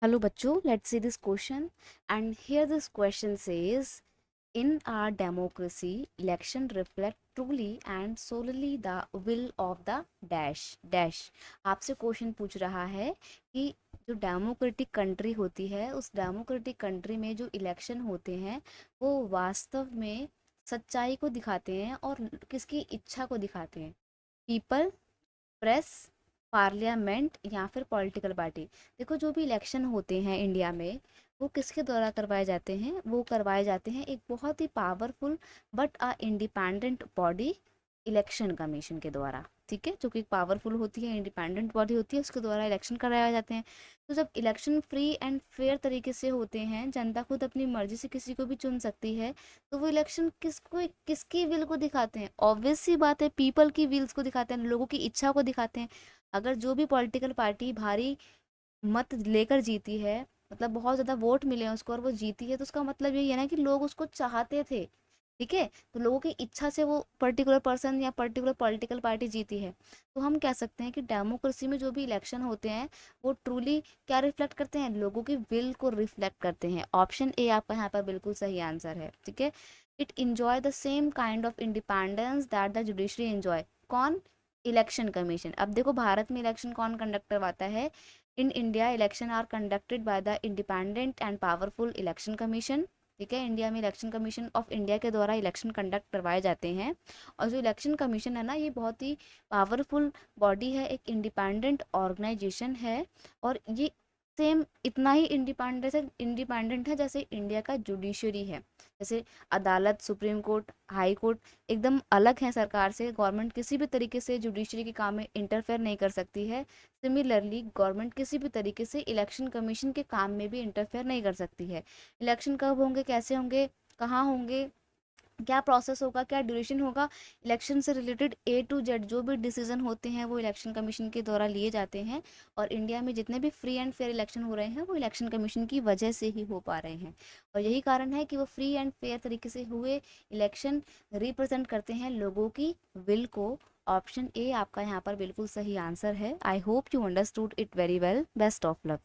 Hello bachcho, let's see this question. And here this question says, in our democracy, election reflect truly and solely the will of the dash dash। आपसे question पूछ रहा है कि जो democratic country होती है उस democratic country में जो इलेक्शन होते हैं वो वास्तव में सच्चाई को दिखाते हैं और किसकी इच्छा को दिखाते हैं? पीपल, प्रेस, पार्लियामेंट या फिर पॉलिटिकल पार्टी। देखो जो भी इलेक्शन होते हैं इंडिया में वो किसके द्वारा करवाए जाते हैं? वो करवाए जाते हैं एक बहुत ही powerful but independent body, election commission के द्वारा। ठीक है, जो कि पावरफुल होती है, इंडिपेंडेंट बॉडी होती है, उसके द्वारा इलेक्शन कराए जाते हैं। तो जब इलेक्शन फ्री एंड फेयर तरीके से होते हैं, जनता खुद अपनी मर्जी से किसी को भी चुन सकती है, तो वो इलेक्शन किसको किसकी विल को दिखाते हैं? ऑब्वियस सी बात है, पीपल की विल्स को दिखाते हैं, लोगों की इच्छा को दिखाते हैं। अगर जो भी पॉलिटिकल पार्टी भारी मत लेकर जीती है, मतलब बहुत ज़्यादा वोट मिले हैं उसको और वो जीती है, तो उसका मतलब यही है ना कि लोग उसको चाहते थे। ठीक है, तो लोगों की इच्छा से वो पर्टिकुलर पर्सन या पर्टिकुलर पॉलिटिकल पार्टी जीती है। तो हम कह सकते हैं कि डेमोक्रेसी में जो भी इलेक्शन होते हैं वो ट्रूली क्या रिफ्लेक्ट करते हैं? लोगों की विल को रिफ्लेक्ट करते हैं। ऑप्शन ए आपका यहाँ पर बिल्कुल सही आंसर है। ठीक है, it enjoy the same kind of independence that the judiciary enjoy. कौन? Election commission. अब देखो भारत में इलेक्शन कौन कंडक्ट करवाता है? In India election are conducted by the independent and powerful election commission. ठीक है, इंडिया में इलेक्शन कमीशन ऑफ इंडिया के द्वारा इलेक्शन कंडक्ट करवाए जाते हैं। और जो इलेक्शन कमीशन है ना, ये बहुत ही पावरफुल बॉडी है, एक इंडिपेंडेंट ऑर्गेनाइजेशन है। और ये सेम इतना ही इंडिपेंडेंट है जैसे इंडिया का जुडिशरी है। जैसे अदालत, सुप्रीम कोर्ट, हाई कोर्ट एकदम अलग है सरकार से। गवर्नमेंट किसी भी तरीके से जुडिशरी के काम में इंटरफेयर नहीं कर सकती है। सिमिलरली गवर्नमेंट किसी भी तरीके से इलेक्शन कमीशन के काम में भी इंटरफेयर नहीं कर सकती है। इलेक्शन कब होंगे, कैसे होंगे, कहाँ होंगे, क्या प्रोसेस होगा, क्या ड्यूरेशन होगा, इलेक्शन से रिलेटेड ए टू जेड जो भी डिसीजन होते हैं वो इलेक्शन कमीशन के द्वारा लिए जाते हैं। और इंडिया में जितने भी फ्री एंड फेयर इलेक्शन हो रहे हैं वो इलेक्शन कमीशन की वजह से ही हो पा रहे हैं। और यही कारण है कि वो फ्री एंड फेयर तरीके से हुए इलेक्शन रिप्रेजेंट करते हैं लोगों की विल को। ऑप्शन ए आपका यहाँ पर बिल्कुल सही आंसर है। I hope you understood it very well. Best of luck.